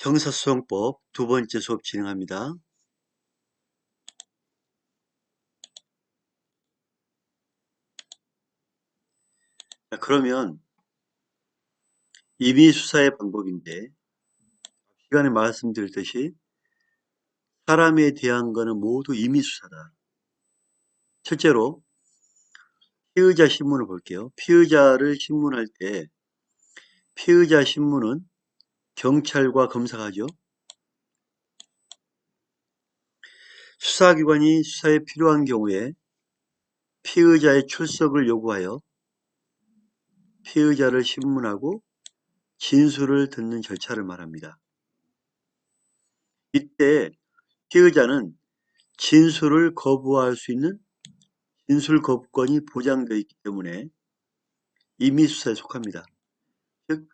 형사소송법 두 번째 수업 진행합니다. 자, 그러면 임의수사의 방법인데, 시간에 말씀드렸듯이 사람에 대한 거는 모두 임의수사다. 실제로 피의자 신문을 볼게요. 피의자를 신문할 때 피의자 신문은 경찰과 검사가 하죠. 수사기관이 수사에 필요한 경우에 피의자의 출석을 요구하여 피의자를 신문하고 진술을 듣는 절차를 말합니다. 이때 피의자는 진술을 거부할 수 있는 진술 거부권이 보장되어 있기 때문에 임의수사에 속합니다. 즉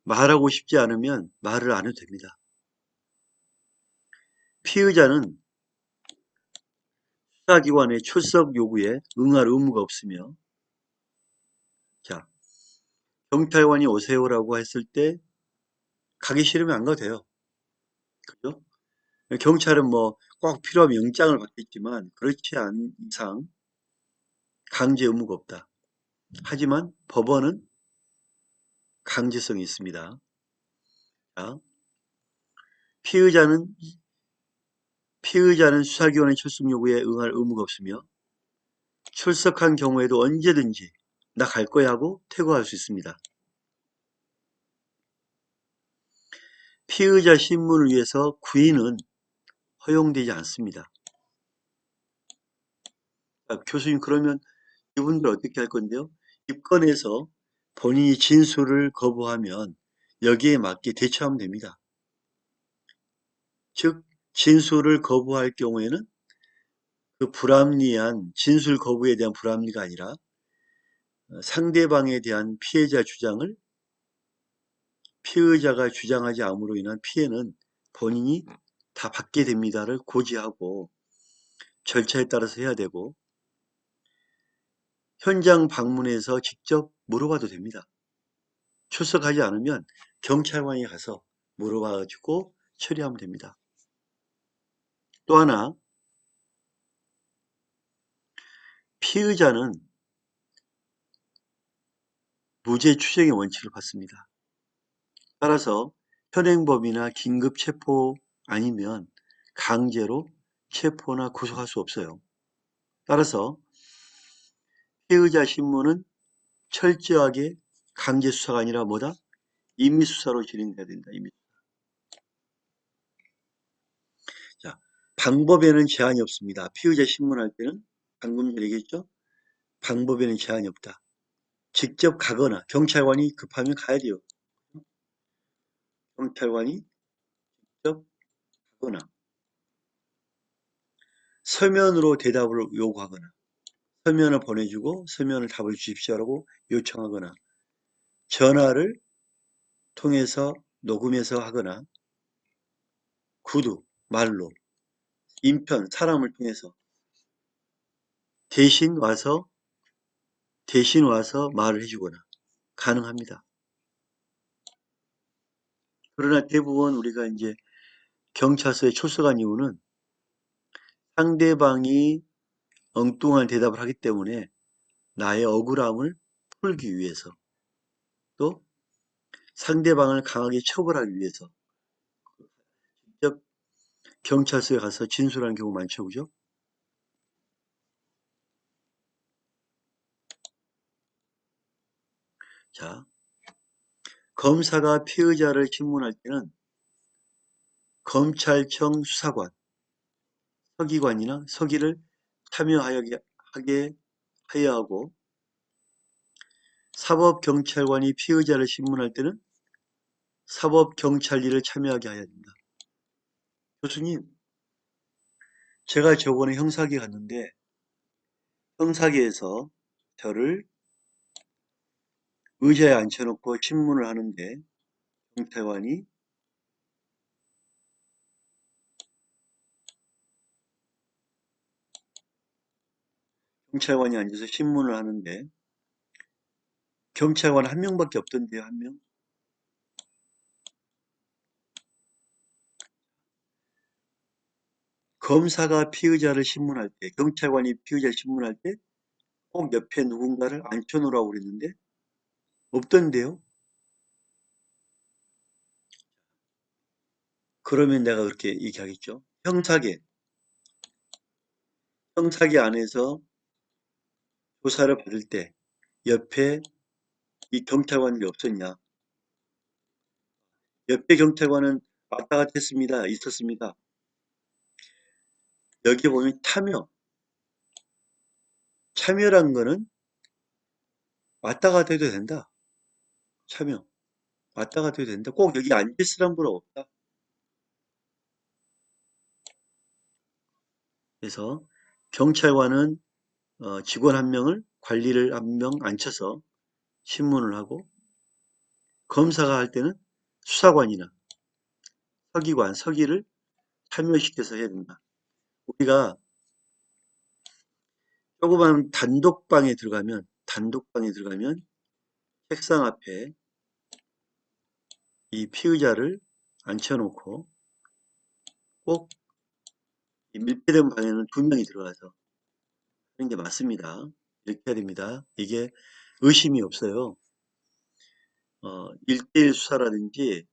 말하고 싶지 않으면 말을 안 해도 됩니다. 피의자는 수사기관의 출석 요구에 응할 의무가 없으며, 자, 경찰관이 오세요라고 했을 때 가기 싫으면 안 가도 돼요. 그죠? 경찰은 뭐 꼭 필요하면 영장을 받겠지만 그렇지 않은 이상 강제 의무가 없다. 하지만 법원은 강제성이 있습니다. 자, 피의자는 수사기관의 출석 요구에 응할 의무가 없으며 출석한 경우에도 언제든지 나 갈 거야 하고 퇴거할 수 있습니다. 피의자 신문을 위해서 구인은 허용되지 않습니다. 교수님, 그러면 이분들 어떻게 할 건데요? 입건해서 본인이 진술을 거부하면 여기에 맞게 대처하면 됩니다. 즉 진술을 거부할 경우에는 그 불합리한 진술 거부에 대한 불합리가 아니라 상대방에 대한 피해자 주장을 피의자가 주장하지 않음으로 인한 피해는 본인이 다 받게 됩니다를 고지하고 절차에 따라서 해야 되고, 현장 방문해서 직접 물어봐도 됩니다. 출석하지 않으면 경찰관이 가서 물어봐가지고 처리하면 됩니다. 또 하나, 피의자는 무죄 추정의 원칙을 받습니다. 따라서 현행범이나 긴급 체포 아니면 강제로 체포나 구속할 수 없어요. 따라서 피의자 신문은 철저하게 강제 수사가 아니라 뭐다? 임의 수사로 진행돼야 된다. 임의. 자, 방법에는 제한이 없습니다. 피의자 신문할 때는 방금 전에 얘기했죠? 방법에는 제한이 없다. 직접 가거나 경찰관이 급하면 가야 돼요. 경찰관이 직접 가거나 서면으로 대답을 요구하거나 서면을 보내주고 서면을 답을 주십시오라고 요청하거나 전화를 통해서 녹음해서 하거나 구두, 말로, 인편, 사람을 통해서 대신 와서 말을 해주거나 가능합니다. 그러나 대부분 우리가 이제 경찰서에 출석한 이유는 상대방이 엉뚱한 대답을 하기 때문에 나의 억울함을 풀기 위해서, 또 상대방을 강하게 처벌하기 위해서 직접 경찰서에 가서 진술하는 경우 많죠, 그죠? 자, 검사가 피의자를 신문할 때는 검찰청 수사관, 서기관이나 서기를 참여하게 해야 하고, 사법경찰관이 피의자를 신문할 때는 사법경찰리를 참여하게 해야 됩니다. 교수님, 제가 저번에 형사기에 갔는데 형사기에서 저를 의자에 앉혀놓고 신문을 하는데 경찰관이 앉아서 신문을 하는데 경찰관 한 명밖에 없던데요, 한 명. 검사가 피의자를 신문할 때, 경찰관이 피의자를 신문할 때 꼭 옆에 누군가를 앉혀놓으라고 그랬는데 없던데요? 그러면 내가 그렇게 얘기하겠죠. 형사계 안에서 조사를 받을 때 옆에 이 경찰관이 없었냐? 옆에 경찰관은 왔다 갔다 했습니다. 있었습니다. 여기 보면 참여란 거는 왔다 갔다 해도 된다. 참여. 왔다 갔다 해도 된다. 꼭 여기 앉아있으란 분 없다. 그래서 경찰관은 직원 한 명을 관리를 한 명 앉혀서 신문을 하고 검사가 할 때는 수사관이나 서기를 참여시켜서 해야 된다. 우리가 조그만 단독방에 들어가면 책상 앞에 이 피의자를 앉혀놓고 꼭 이 밀폐된 방에는 두 명이 들어가서 하는 게 맞습니다. 이렇게 해야 됩니다. 이게 의심이 없어요. 1대1 수사라든지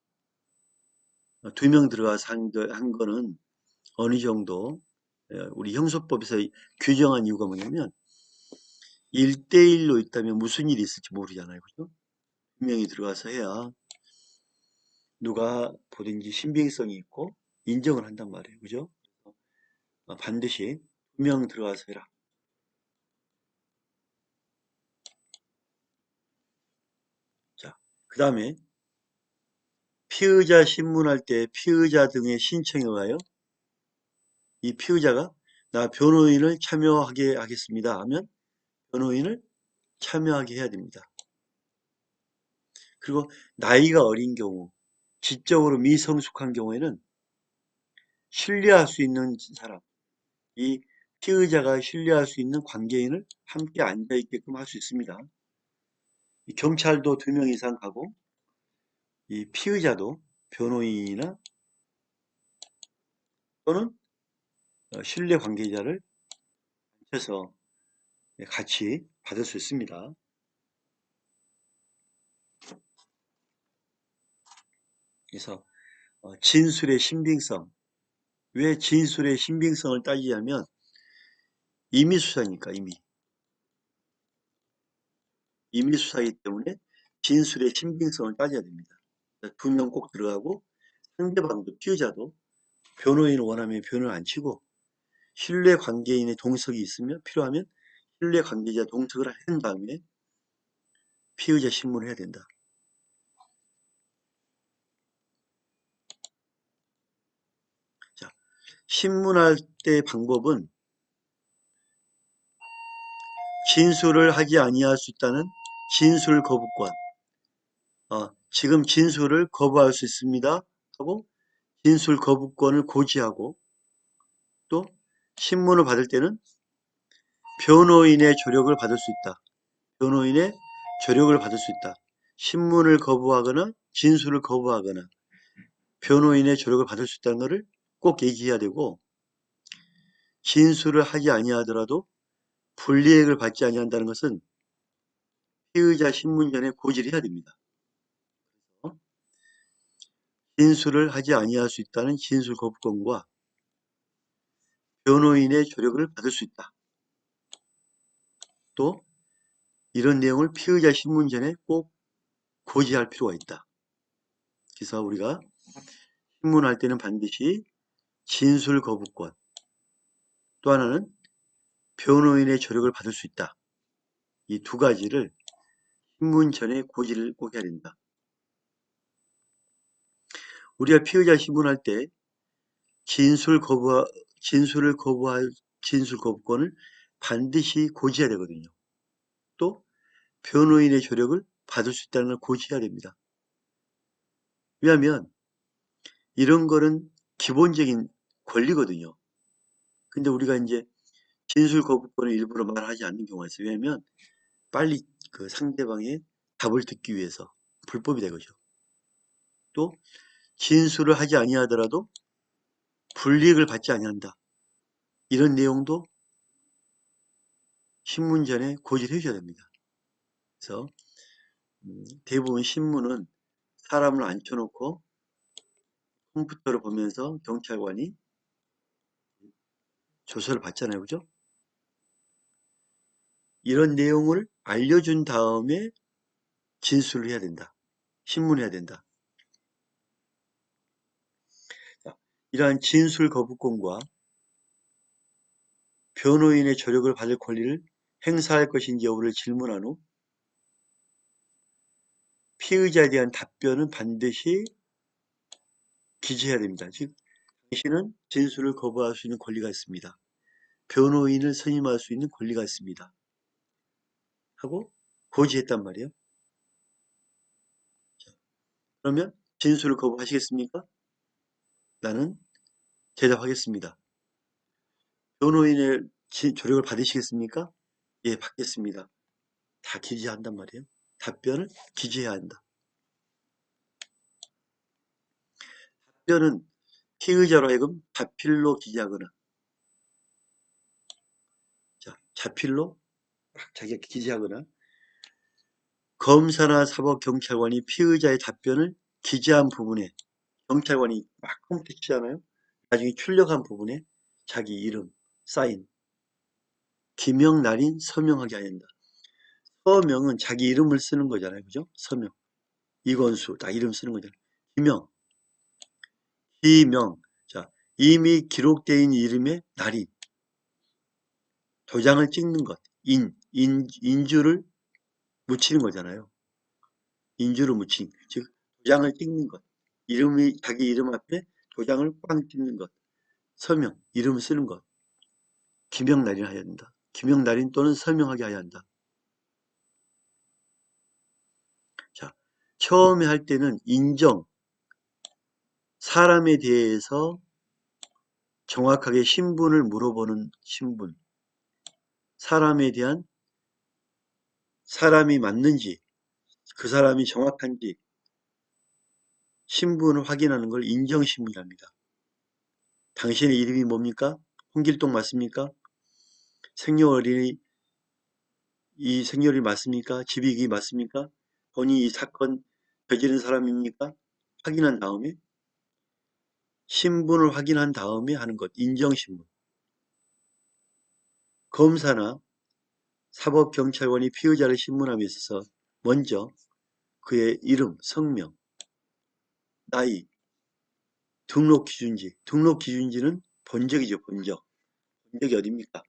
두 명 들어가서 한 거는 어느 정도 우리 형소법에서 규정한 이유가 뭐냐면 1대1로 있다면 무슨 일이 있을지 모르잖아요. 그죠? 두 명이 들어가서 해야 누가 보든지 신빙성이 있고 인정을 한단 말이에요. 그죠? 반드시 두 명 들어가서 해라. 자, 그 다음에 피의자 신문할 때 피의자 등의 신청에 의하여 이 피의자가 나 변호인을 참여하게 하겠습니다 하면 변호인을 참여하게 해야 됩니다. 그리고 나이가 어린 경우, 지적으로 미성숙한 경우에는 신뢰할 수 있는 사람, 이 피의자가 신뢰할 수 있는 관계인을 함께 앉아있게끔 할 수 있습니다. 이 경찰도 두 명 이상 가고 이 피의자도 변호인이나 또는 신뢰 관계자를 해서 같이 받을 수 있습니다. 그래서 진술의 신빙성, 왜 진술의 신빙성을 따지냐면 임의 수사니까 임의 수사이기 때문에 진술의 신빙성을 따져야 됩니다. 두 명 꼭 들어가고 상대방도 피의자도 변호인을 원하면 변호를 안 치고 신뢰 관계인의 동석이 있으면 필요하면 신뢰 관계자 동석을 한 다음에 피의자 신문을 해야 된다. 자, 신문할 때 방법은 진술을 하지 아니할 수 있다는 진술 거부권. 지금 진술을 거부할 수 있습니다 하고 진술 거부권을 고지하고 또 신문을 받을 때는 변호인의 조력을 받을 수 있다. 변호인의 조력을 받을 수 있다. 신문을 거부하거나 진술을 거부하거나 변호인의 조력을 받을 수 있다는 것을 꼭 얘기해야 되고 진술을 하지 아니하더라도 불이익을 받지 아니한다는 것은 피의자 신문 전에 고지를 해야 됩니다. 진술을 하지 아니할 수 있다는 진술 거부권과 변호인의 조력을 받을 수 있다. 또 이런 내용을 피의자 신문 전에 꼭 고지할 필요가 있다. 그래서 우리가 신문할 때는 반드시 진술 거부권, 또 하나는 변호인의 조력을 받을 수 있다. 이 두 가지를 신문 전에 고지를 꼭 해야 된다. 우리가 피의자 신문할 때 진술을 거부할 진술 거부권을 반드시 고지해야 되거든요. 또 변호인의 조력을 받을 수 있다는 걸 고지해야 됩니다. 왜냐하면 이런 거는 기본적인 권리거든요. 근데 우리가 이제 진술 거부권을 일부러 말하지 않는 경우가 있어요. 왜냐하면 빨리 그 상대방의 답을 듣기 위해서 불법이 되거죠. 또 진술을 하지 아니하더라도 불이익을 받지 아니한다. 이런 내용도 신문전에 고지를 해줘야 됩니다. 그래서 대부분 신문은 사람을 앉혀놓고 컴퓨터를 보면서 경찰관이 조서를 받잖아요. 그죠? 이런 내용을 알려준 다음에 진술을 해야 된다. 신문해야 된다. 자, 이러한 진술 거부권과 변호인의 조력을 받을 권리를 행사할 것인지 여부를 질문한 후 피의자에 대한 답변은 반드시 기재해야 됩니다. 즉, 당신은 진술을 거부할 수 있는 권리가 있습니다. 변호인을 선임할 수 있는 권리가 있습니다. 하고 고지했단 말이에요. 자, 그러면 진술을 거부하시겠습니까? 나는 대답하겠습니다. 변호인의 조력을 받으시겠습니까? 예, 받겠습니다. 다 기재한단 말이에요. 답변을 기재해야 한다. 답변은 피의자로 하여금 자필로 기재하거나, 자, 자필로 자기가 기재하거나, 검사나 사법경찰관이 피의자의 답변을 기재한 부분에, 경찰관이 막 컴퓨터 치잖아요. 나중에 출력한 부분에 자기 이름, 사인, 기명, 날인, 서명하게 해야 한다. 서명은 자기 이름을 쓰는 거잖아요. 그죠? 서명. 이건수, 다 이름 쓰는 거잖아요. 기명, 기명. 자, 이미 기록된 이름의 날인. 도장을 찍는 것. 인주를 묻히는 거잖아요. 인주를 묻힌. 즉, 도장을 찍는 것. 자기 이름 앞에 도장을 꽝 찍는 것. 서명, 이름을 쓰는 것. 기명 날인하여야 한다. 기명 날인 또는 서명하게 해야 한다. 자, 처음에 할 때는 인정, 사람에 대해서 정확하게 신분을 물어보는 신분, 사람에 대한 사람이 맞는지, 그 사람이 정확한지 신분을 확인하는 걸 인정신문이랍니다. 당신의 이름이 뭡니까? 홍길동 맞습니까? 생년월일이 이 생년월일 맞습니까? 집이 맞습니까? 본인이 이 사건 저지른 사람입니까? 확인한 다음에 신분을 확인한 다음에 하는 것, 인정신문. 검사나 사법경찰관이 피의자를 신문함에 있어서 먼저 그의 이름, 성명, 나이, 등록기준지는 본적이죠, 본적. 본적이 어딥니까?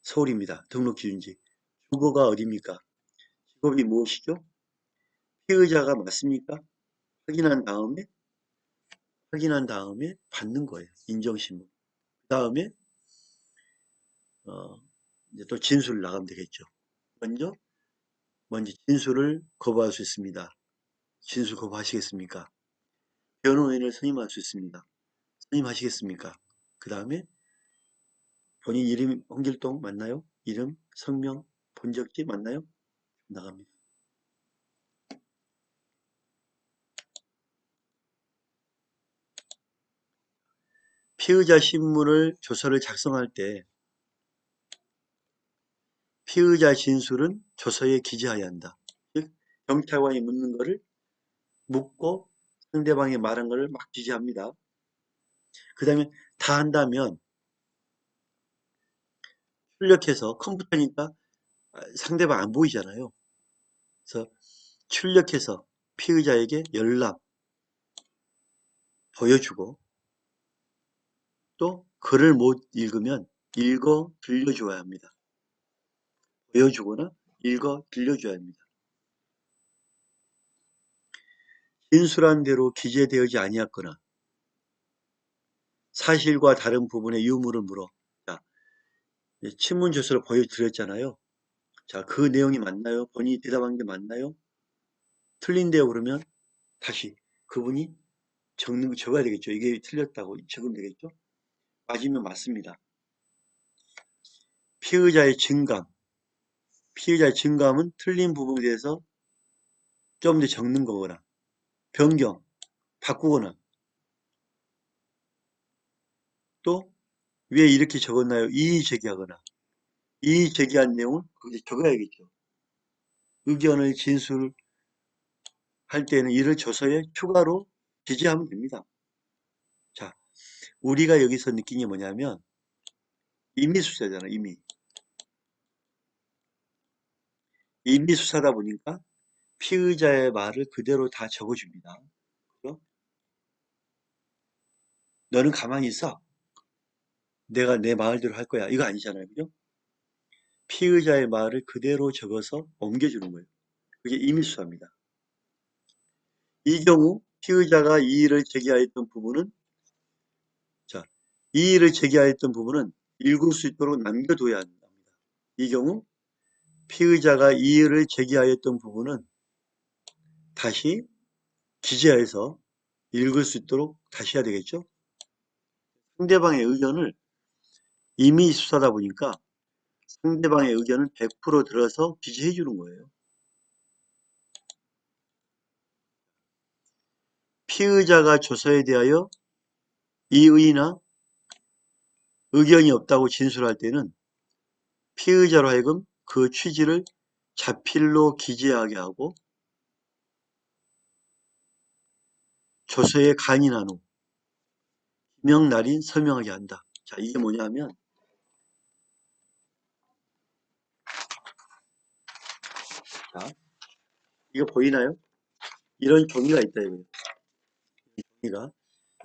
서울입니다. 등록기준지. 주거가 어딥니까? 직업이 무엇이죠? 피의자가 맞습니까? 확인한 다음에 받는 거예요. 인정신문. 그 다음에 이제 또 진술을 나가면 되겠죠. 먼저 진술을 거부할 수 있습니다. 진술 거부하시겠습니까? 변호인을 선임할 수 있습니다. 선임하시겠습니까? 그 다음에 본인 이름 홍길동 맞나요? 이름, 성명, 본적지 맞나요? 나갑니다. 피의자 신문을 조서를 작성할 때 피의자 진술은 조서에 기재해야 한다. 즉 경찰관이 묻는 거를 묻고 상대방이 말한 거를 막 기재합니다. 그 다음에 다 한다면 출력해서 컴퓨터니까 상대방 안 보이잖아요. 그래서 출력해서 피의자에게 연락, 보여주고 또 글을 못 읽으면 읽어 들려줘야 합니다. 보여주거나 읽어 들려줘야 합니다. 진술한 대로 기재되어지 아니었거나 사실과 다른 부분의 유무를 물어. 자, 친문조서를 보여드렸잖아요. 자, 그 내용이 맞나요? 본인이 대답한 게 맞나요? 틀린데요 그러면 다시 그분이 적어야 되겠죠. 이게 틀렸다고 적으면 되겠죠. 맞으면 맞습니다. 피의자의 증감은 틀린 부분에 대해서 좀 더 적는 거거나 변경, 바꾸거나 또 왜 이렇게 적었나요? 이의 제기하거나. 이의 제기한 내용을 거기에 적어야겠죠. 의견을 진술할 때는 이를 조서에 추가로 기재하면 됩니다. 자, 우리가 여기서 느낀 게 뭐냐면 임의수사잖아, 임의수사다 보니까 피의자의 말을 그대로 다 적어줍니다. 그죠? 너는 가만히 있어. 내가 내 말대로 할 거야. 이거 아니잖아요. 그죠? 피의자의 말을 그대로 적어서 옮겨주는 거예요. 그게 임의수사입니다. 이 경우 피의자가 이의를 제기하였던 부분은 자, 이의를 제기하였던 부분은 읽을 수 있도록 남겨둬야 합니다. 이 경우 피의자가 이의를 제기하였던 부분은 다시 기재해서 읽을 수 있도록 다시 해야 되겠죠? 상대방의 의견을 임의 수사다 보니까 상대방의 의견을 100% 들어서 기재해 주는 거예요. 피의자가 조서에 대하여 이의나 의견이 없다고 진술할 때는 피의자로 하여금 그 취지를 자필로 기재하게 하고 조서에 간인한 후 기명 날인 서명하게 한다. 자, 이게 뭐냐면 자, 이거 보이나요? 이런 종이가 있다 이거예요. 종이가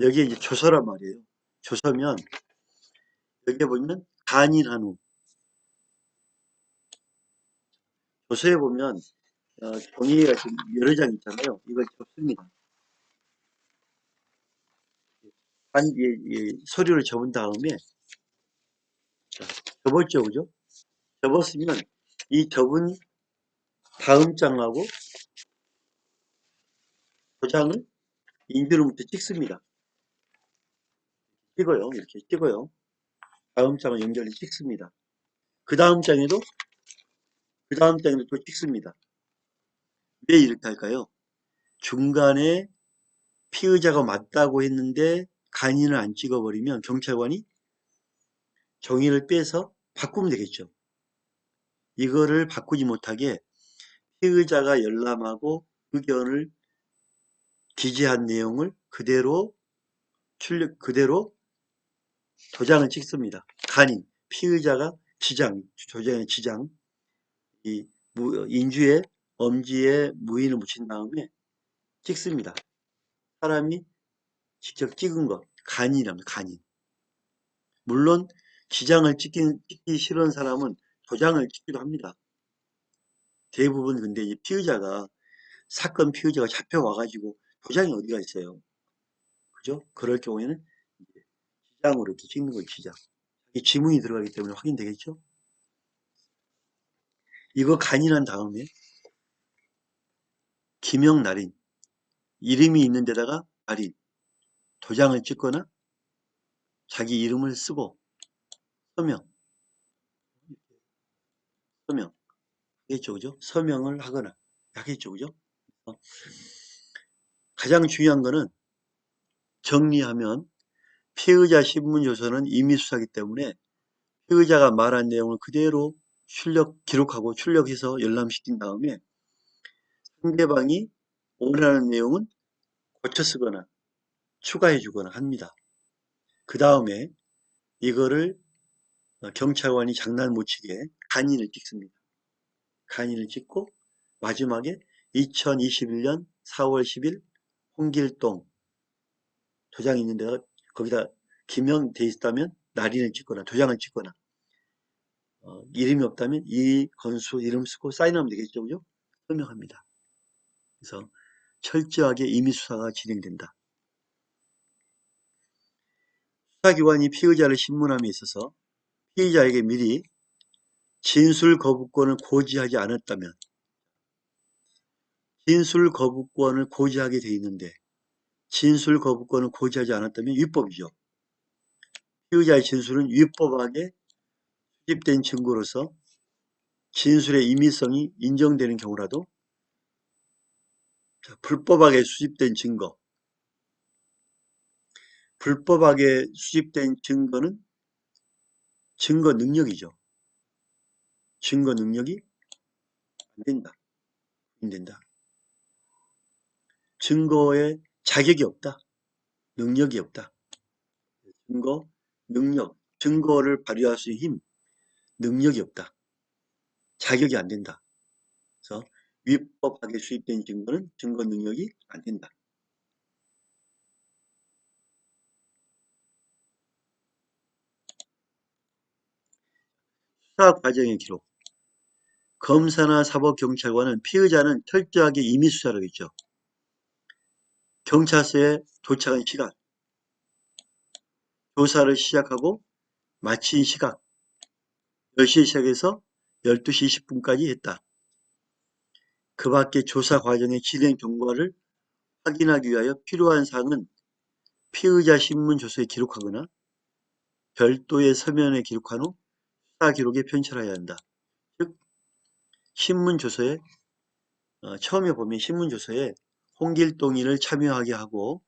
여기에 이제 조서란 말이에요. 조서면 여기에 보면 간인한 후 조서에 보면 종이가 지금 여러 장 있잖아요. 이걸 접습니다. 서류를 접은 다음에 자, 접었죠, 그죠? 접었으면 이 접은 다음 장하고 도장을 인주로부터 찍습니다. 찍어요. 이렇게 찍어요. 다음 장을 연결해 찍습니다. 그 다음 장에도 또 찍습니다. 왜 이렇게 할까요? 중간에 피의자가 맞다고 했는데 간인을 안 찍어버리면 경찰관이 종이를 빼서 바꾸면 되겠죠. 이거를 바꾸지 못하게 피의자가 열람하고 의견을 기재한 내용을 그대로 도장을 찍습니다. 간인, 피의자가 조장의 지장, 인주에 엄지에 무인을 붙인 다음에 찍습니다. 사람이 직접 찍은 것, 간인이랍니다. 간인. 물론 지장을 찍기 싫은 사람은 도장을 찍기도 합니다. 대부분 근데 이 사건 피의자가 잡혀와가지고 도장이 어디가 있어요. 그죠? 그럴 경우에는 지장으로 이렇게 찍는 거예요, 지장. 이 지문이 들어가기 때문에 확인되겠죠? 이거 간인한 다음에 기명 날인, 이름이 있는 데다가 날인, 도장을 찍거나 자기 이름을 쓰고 서명, 서명, 하겠죠, 그죠? 서명을 하거나 하겠죠, 그죠? 어, 가장 중요한 거는 정리하면 피의자 신문조서는 임의수사기 때문에 피의자가 말한 내용을 그대로 기록하고 출력해서 열람시킨 다음에 상대방이 원하는 내용은 고쳐 쓰거나 추가해 주거나 합니다. 그 다음에 이거를 경찰관이 장난 못 치게 간인을 찍습니다. 간인을 찍고 마지막에 2021년 4월 10일 홍길동 도장이 있는 데가 거기다 기명돼 있다면 날인을 찍거나 도장을 찍거나 이름이 없다면 이건수 이름 쓰고 사인하면 되겠죠. 그죠? 설명합니다. 그래서 철저하게 임의수사가 진행된다. 수사기관이 피의자를 신문함에 있어서 피의자에게 미리 진술 거부권을 고지하지 않았다면 진술 거부권을 고지하게 돼 있는데 진술 거부권을 고지하지 않았다면 위법이죠. 피의자의 진술은 위법하게 수집된 증거로서 진술의 임의성이 인정되는 경우라도 불법하게 수집된 증거, 불법하게 수집된 증거는 증거 능력이죠. 증거 능력이 안 된다. 안 된다. 증거에 자격이 없다. 능력이 없다. 증거, 능력, 증거를 발휘할 수 있는 힘, 능력이 없다. 자격이 안 된다. 그래서 위법하게 수입된 증거는 증거 능력이 안 된다. 수사 과정의 기록. 검사나 사법경찰관은 피의자는 철저하게 임의수사를 했죠. 경찰서에 도착한 시간, 조사를 시작하고 마친 시각, 10시에 시작해서 12시 20분까지 했다. 그 밖에 조사 과정의 진행 경과를 확인하기 위하여 필요한 사항은 피의자 신문 조서에 기록하거나 별도의 서면에 기록한 후 수사 기록에 편철해야 한다. 즉 신문 조서에 처음에 보면 신문 조서에 홍길동인을 참여하게 하고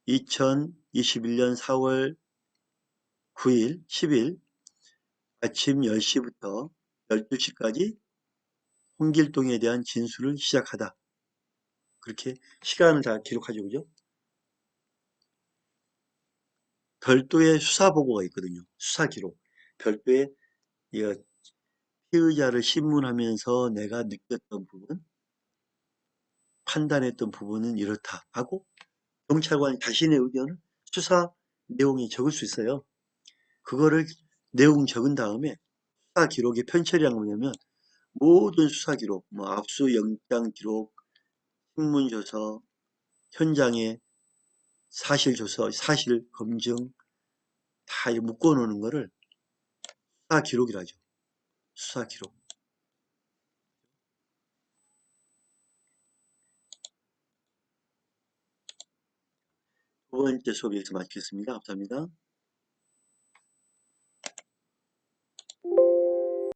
2021년 4월 9일, 10일 아침 10시부터 12시까지 홍길동에 대한 진술을 시작하다. 그렇게 시간을 다 기록하죠. 그죠? 별도의 수사 보고가 있거든요. 수사 기록. 별도의 피의자를 신문하면서 내가 느꼈던 부분, 판단했던 부분은 이렇다 하고 경찰관이 자신의 의견을 수사 내용에 적을 수 있어요. 그거를 내용 적은 다음에 수사 기록에 편철이란 뭐냐면 모든 수사 기록, 뭐 압수 영장 기록, 신문 조서, 현장의 사실 조서, 사실 검증 다 묶어 놓는 거를 수사 기록이라 하죠. 수사 기록. 두 번째 수업 여기서 마치겠습니다. 감사합니다.